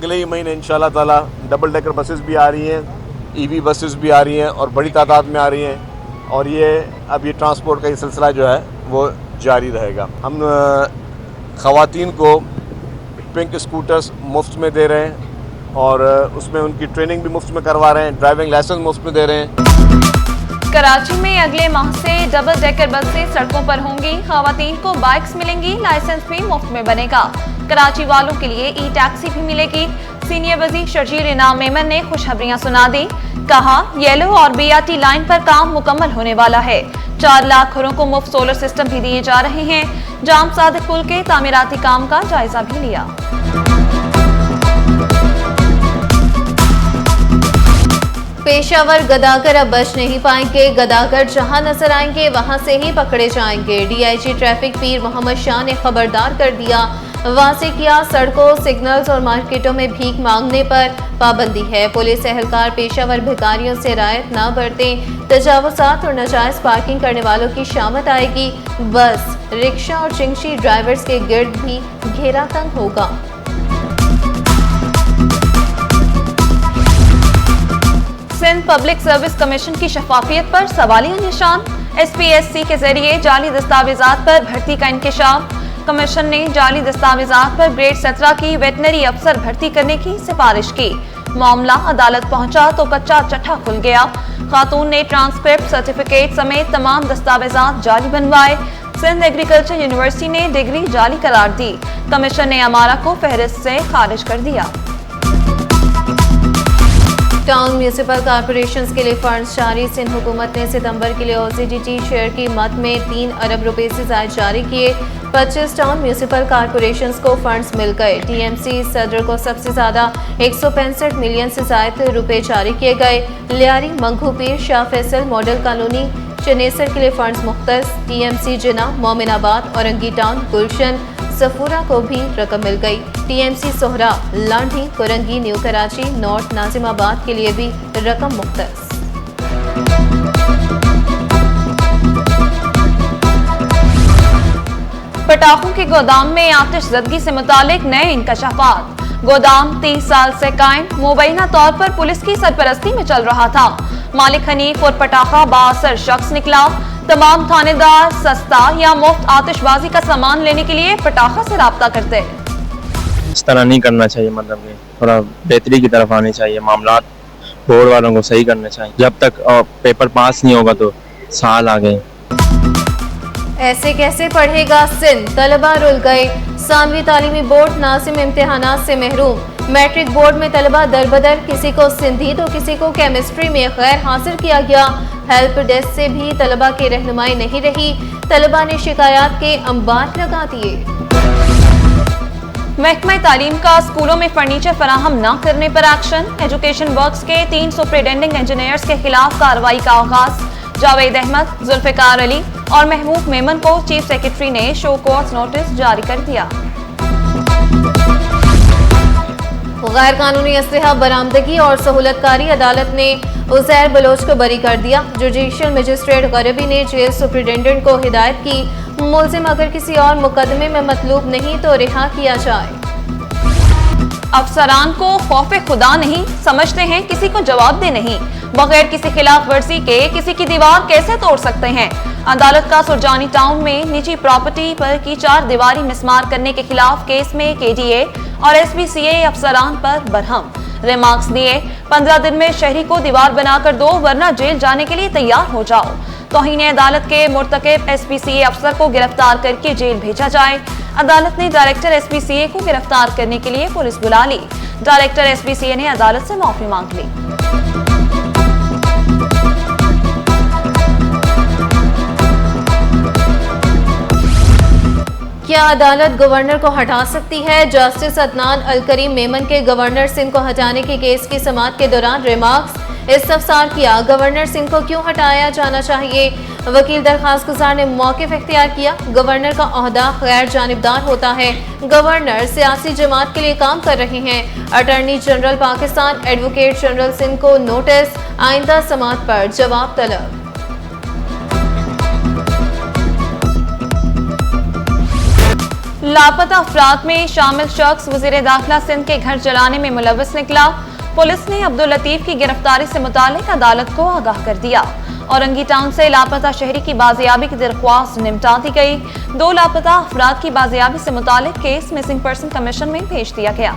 अगले ही महीने इंशाल्लाह ताला डबल डेकर बसेस भी आ रही हैं, ईवी बसेस भी आ रही हैं और बड़ी तादाद में आ रही हैं और अब ये ट्रांसपोर्ट का ये सिलसिला जो है वो जारी रहेगा। हम ख़वातीन को पिंक स्कूटर्स मुफ्त में दे रहे हैं और उसमें उनकी ट्रेनिंग भी मुफ्त में करवा रहे हैं, ड्राइविंग लाइसेंस मुफ्त में दे रहे हैं। कराची में अगले माह से डबल डेकर बसें सड़कों पर होंगी, खवातीन को बाइक्स मिलेंगी, लाइसेंस भी मुफ्त में बनेगा। कराची वालों के लिए ई टैक्सी भी मिलेगी। सीनियर वजीर शर्जील इनाम मेमन ने खुशखबरियां सुना दी। कहा, येलो और BRT लाइन पर काम मुकम्मल होने वाला है। 4 लाख घरों को मुफ्त सोलर सिस्टम भी दिए जा रहे हैं। जाम सादिक पुल के तामीराती काम का जायजा भी लिया। पेशावर गदागर अब बच नहीं पाएंगे, गदागर जहां नजर आएंगे वहां से ही पकड़े जाएंगे। DIG ट्रैफिक पीर मोहम्मद शाह ने खबरदार कर दिया। वाज़े किया, सड़कों, सिग्नल्स और मार्केटों में भीख मांगने पर पाबंदी है। पुलिस एहलकार पेशावर भिखारियों से रायत ना बरतें। तजावुज़ात और नाजायज पार्किंग करने वालों की शामत आएगी। बस, रिक्शा और चिंगशी ड्राइवर्स के गिर्द भी घेरा तंग होगा। सिंध पब्लिक सर्विस कमीशन की शफाफियत पर सवालिया निशान। SPSC के जरिए जाली दस्तावेजात पर भर्ती का इंकशाफ। कमीशन ने जाली दस्तावेजात पर ग्रेड 17 की वेटनरी अफसर भर्ती करने की सिफारिश की। मामला अदालत पहुंचा तो कच्चा चट्टा खुल गया। खातून ने ट्रांसक्रिप्ट, सर्टिफिकेट समेत तमाम दस्तावेजात जाली बनवाए। सिंध एग्रीकल्चर यूनिवर्सिटी ने डिग्री जाली करार दी। कमीशन ने अमारा को फहरिस्त से खारिज कर दिया। टाउन म्यूनिसिपल कॉर्पोरेशंस के लिए फंड्स जारी। सिंध हुकूमत ने सितंबर के लिए OCDT शेयर की मद में 3 अरब रुपए से ज़ायद जारी किए। 25 टाउन म्यूनिसिपल कॉर्पोरेशंस को फंड्स मिल गए। TMC सदर को सबसे ज्यादा 165 मिलियन से ज़ायद रुपए जारी किए गए। लियारी, मंगू पीर, शाह फैसल मॉडल कॉलोनी, चनेसर के लिए फंड्स मुख्तस। TMC जिना, मोमिनाबाद, औरंगी टाउन, गुलशन, सफूरा को भी रकम मिल गई। TMC Sohra, Landhi, Korangi, new Karachi, north Nazimabad के लिए भी रकम मुख्तस। पटाखों के गोदाम में आतिशज़दगी से मुतालिक नए इंकशाफात। गोदाम 30 साल से कायम मुबैना तौर पर पुलिस की सरपरस्ती में चल रहा था। मालिक हनीफ और पटाखा बासर शख्स निकला। तमाम थानेदार सस्ता या मुफ्त आतिशबाजी का सामान लेने के लिए पटाखा से राब्ता करते। इस तरह नहीं करना चाहिए, मतलब कि थोड़ा बेहतरी की तरफ आनी चाहिए। मामलात बोर्ड वालों को सही करने चाहिए। जब तक पेपर पास नहीं होगा तो साल आ गए। ऐसे कैसे पढ़ेगा सिंध, तलबा रुल गए। सानवी तालीमी बोर्ड नाज़िम इम्तिहानात से महरूम। मैट्रिक बोर्ड में तलबा दरबदर, किसी को सिंधी तो किसी को केमिस्ट्री में गैर हासिल किया गया। हेल्प डेस्क से भी तलबा की रहनुमाई नहीं रही। तलबा ने शिकायत के अंबार लगा दिए। महकमा तालीम का स्कूलों में फर्नीचर फराहम न करने पर एक्शन। एजुकेशन वर्क्स के 3 सुपरिटेंडिंग इंजीनियर्स के खिलाफ कार्रवाई का आगाज। जावेद अहमद, जुल्फिकार अली और महबूब मेमन को चीफ सेक्रेटरी ने शो कॉज नोटिस जारी कर दिया। गैर कानूनी असलहा बरामदगी और सहूलतकारी अदालत ने उज़ैर बलोच को बरी कर दिया। जुडिशियल मजिस्ट्रेट गरबी ने जेल सुपरिटेंडेंट को हिदायत की, मुलजिम अगर किसी और मुकदमे में मतलूब नहीं तो रिहा किया जाए। अफसरान को खौफ खुदा नहीं, समझते हैं किसी को जवाब दे नहीं। बगैर किसी खिलाफ वर्जी के किसी की दीवार कैसे तोड़ सकते हैं। अदालत का सुरजानी टाउन में निजी प्रॉपर्टी पर की 4 दीवारी मिसमार करने के खिलाफ केस में KDA और SPCA अफसरान पर बरहम रिमार्क्स दिए। 15 दिन में शहरी को दीवार बनाकर दो, वरना जेल जाने के लिए तैयार हो जाओ। तौहीन अदालत के मुर्तकिब SPCA अफसर को गिरफ्तार करके जेल भेजा जाए। अदालत ने डायरेक्टर SPCA को गिरफ्तार करने के लिए पुलिस बुला ली। डायरेक्टर SPCA ने अदालत से माफी मांग ली। क्या अदालत गवर्नर को हटा सकती है? जस्टिस अदनान अल करीम मेमन के गवर्नर सिंह को हटाने के केस की समाअत के दौरान रिमार्क्स। इस्तफसार किया, गवर्नर सिंह को क्यों हटाया जाना चाहिए? वकील दरखास्त गुजार ने मौक़िफ़ इख्तियार किया। गवर्नर का ओहदा गैर जानिबदार होता है। गवर्नर सियासी जमात के लिए काम कर रहे हैं। Attorney general Pakistan advocate general Singh को नोटिस, आइंदा समाअत पर जवाब तलब। लापता अफराद में शामिल शख्स वजीर दाखिला सिंध के घर जलाने में मुलव्वस निकला। पुलिस ने अब्दुल लतीफ की गिरफ्तारी से मुतालिक अदालत को आगाह कर दिया। औरंगी टाउन से लापता शहरी की बाजियाबी की दरख्वास्त निपटा दी गई। 2 लापता अफराद की बाजियाबी से मुतालिक केस मिसिंग पर्सन कमीशन में भेज दिया गया।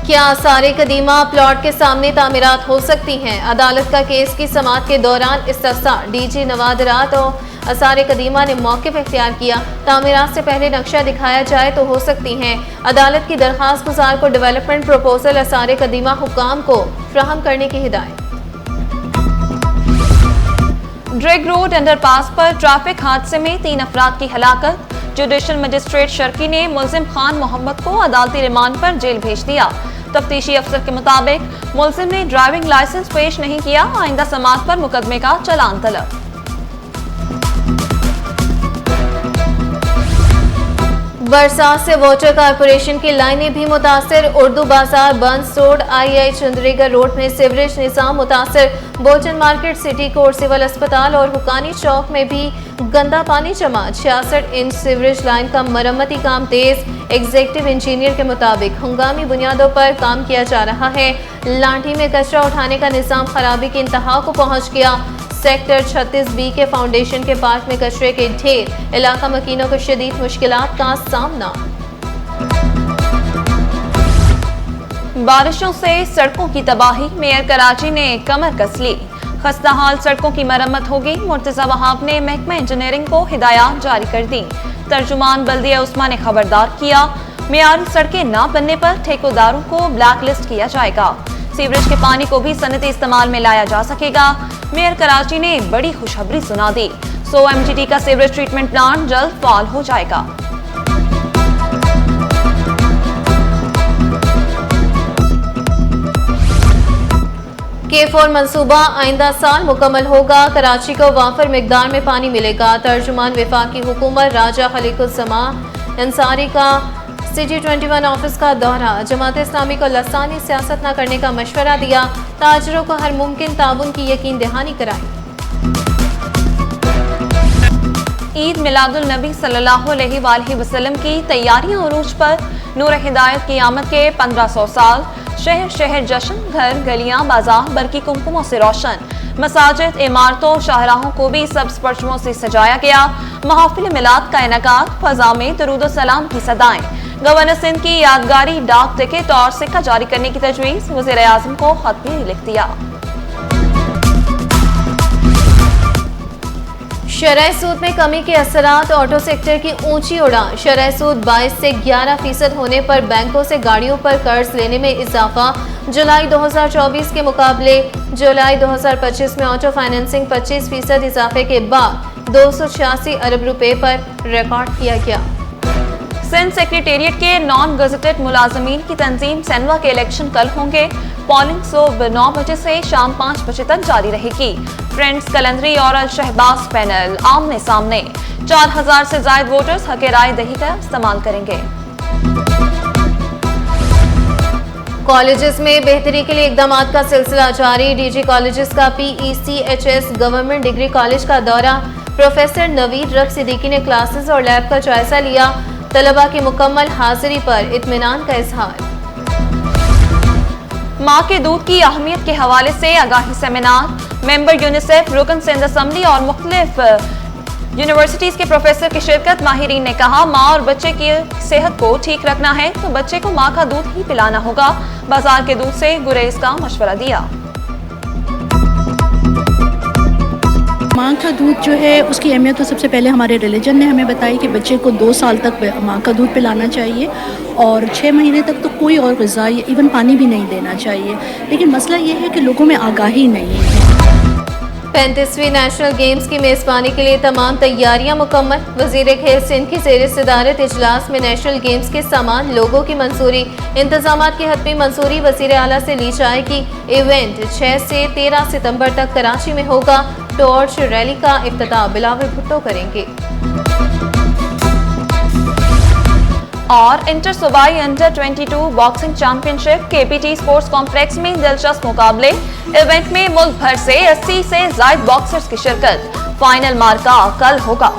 क्या आसारे कदीमा प्लॉट के सामने तामीरात हो सकती हैं? अदालत का केस की समाअत के दौरान इस्तिफ्सार। डीजी नवादरात और आसारे कदीमा ने मौक़िफ़ इख्तियार किया। तामीरात से पहले नक्शा दिखाया जाए तो हो सकती हैं। अदालत की दरख्वास्त गुजार को डेवलपमेंट प्रपोजल आसारे कदीमा हुक्काम को फ्राहम करने की हिदायत। ड्रैग रोड अंडरपास पर ट्रैफिक हादसे में 3 अफराद की हलाकत। जुडिशल मजिस्ट्रेट शर्की ने मुल्जिम खान मोहम्मद को अदालती रिमांड पर जेल भेज दिया। तफ्तीशी अफसर के मुताबिक मुल्जिम ने ड्राइविंग लाइसेंस पेश नहीं किया। आइंदा समाअत पर मुकदमे का चालान तलब। बरसात से वाटर कारपोरेशन की लाइनें भी मुतासर। उर्दू बाजार बंद। रोड आई चंद्रीगढ़ रोड में सीवरेज निजाम मुतासर। बोचन मार्केट, सिटी कोर्ट, सिविल अस्पताल और हुकानी चौक में भी गंदा पानी जमा। 66 इंच सीवरेज लाइन का मरम्मती काम तेज। एग्जीक्यूटिव इंजीनियर के मुताबिक हंगामी बुनियादों पर काम किया जा रहा है। लाठी में कचरा उठाने का निजाम खराबी की इंतहा को पहुंच गया। सेक्टर 36B के फाउंडेशन के पास में कचरे के ढेर। इलाका मकीनों को शदीद मुश्किलात का सामना। बारिशों से सड़कों की तबाही। मेयर कराची ने कमर कस ली। खस्ता हाल सड़कों की मरम्मत होगी। मुर्तजा वहाब ने महकमा इंजीनियरिंग को हिदायत जारी कर दी। तर्जुमान बल्दिया उस्मा ने खबरदार किया, मेयारी सड़कें न बनने पर ठेकेदारों को ब्लैक लिस्ट किया जाएगा। सीवरेज के पानी को भी सनती इस्तेमाल में लाया जा सकेगा। मेयर कराची ने बड़ी खुशखबरी सुना दी। 100 MGD का सीवरेज ट्रीटमेंट प्लांट जल्द फाल हो जाएगा। K4 मंसूबा आइंदा साल मुकम्मल होगा। कराची को वाफर मिकदार में पानी मिलेगा। तर्जुमान वफाकी हुकूमत राजा खलीकुज़्ज़मा अंसारी का CG21 ऑफिस का दौरा। जमात इस्लामी को लसानी सियासत न करने का मशवरा दिया। ताजरों को हर मुमकिन ताउन की यकीन दहानी कराई। ईद मिलादुल नबी सल्लल्लाहु अलैहि वसल्लम की तैयारियां उरूज पर। नूर हिदायत की आमद के 1500 साल। शहर शहर जश्न, घर गलियां बाजार बरकी कुमकुमों से रोशन। मसाजिद, इमारतों, शाहराहों को भी सब्ज परचमों से सजाया गया। महफिल मिलाद का इनेकाद। फजा में दरूद सलाम की सदाएं। गवर्नर सिंध की यादगारी डाक टिकट और सिक्का जारी करने की तजवीज़। वज़ीर आज़म को खत भी लिख दिया। शरह सूद में कमी के असरात। ऑटो सेक्टर की ऊंची उड़ान। शरह सूद 22 से 11% होने पर बैंकों से गाड़ियों पर कर्ज लेने में इजाफा। जुलाई 2024 के मुकाबले जुलाई 2025 में ऑटो फाइनेंसिंग 25% इजाफे के बाद 286 अरब रुपए पर रिकॉर्ड किया गया। सिंध सेक्रेटेरिएट के नॉन गजेटेड मुलाजमीन की तंजीम सैनवा के इलेक्शन कल होंगे। पोलिंग सुबह 9 बजे से शाम 5 बजे तक जारी रहेगी। फ्रेंड्स, कलंदरी और अल शहबाज पैनल आमने सामने। 4000 से ज्यादा वोटर्स हक राय दही का इस्तेमाल करेंगे। कॉलेजेस में बेहतरी के लिए इकदाम का सिलसिला जारी। डीजी कॉलेजेस का PECHS गवर्नमेंट डिग्री कॉलेज का दौरा। प्रोफेसर नवीद रख सिद्दीकी ने क्लासेस और लैब का जायजा लिया। तलबा की मुकम्मल हाजिरी पर इत्मीनान का इजहार। माँ के दूध की अहमियत के हवाले से आगाही सेमिनार। मेंबर यूनिसेफ, रुकन सिंध असम्बली और मुख्तलिफ यूनिवर्सिटीज के प्रोफेसर की शिरकत। माहिरीन ने कहा, माँ और बच्चे की सेहत को ठीक रखना है तो बच्चे को माँ का दूध ही पिलाना होगा। बाजार के दूध से गुरेज का मशवरा दिया। माँ का दूध जो है उसकी अहमियत तो सबसे पहले हमारे रिलीजन ने हमें बताई कि बच्चे को 2 साल तक माँ का दूध पिलाना चाहिए और 6 महीने तक तो कोई और ग़िज़ा इवन पानी भी नहीं देना चाहिए। लेकिन मसला ये है कि लोगों में आगाही नहीं है। 35वीं नेशनल गेम्स की मेज़बानी के लिए तमाम तैयारियां मुकम्मल। वज़ीर खेल सिंध की ज़ेर सदारत इजलास में नेशनल गेम्स के सामान लोगों की मंजूरी। इंतजामात की हतमी मंजूरी वज़ीर आला से ली जाएगी। इवेंट 6 से 13 सितंबर तक कराची में होगा। टॉर्च रैली का इफ्तिताह बिलावल भुट्टो करेंगे। और इंटर सूबाई under 22 boxing championship KPT sports complex में दिलचस्प मुकाबले। इवेंट में मुल्क भर से 80 से ज्यादा बॉक्सर्स की शिरकत। फाइनल मार्का कल होगा।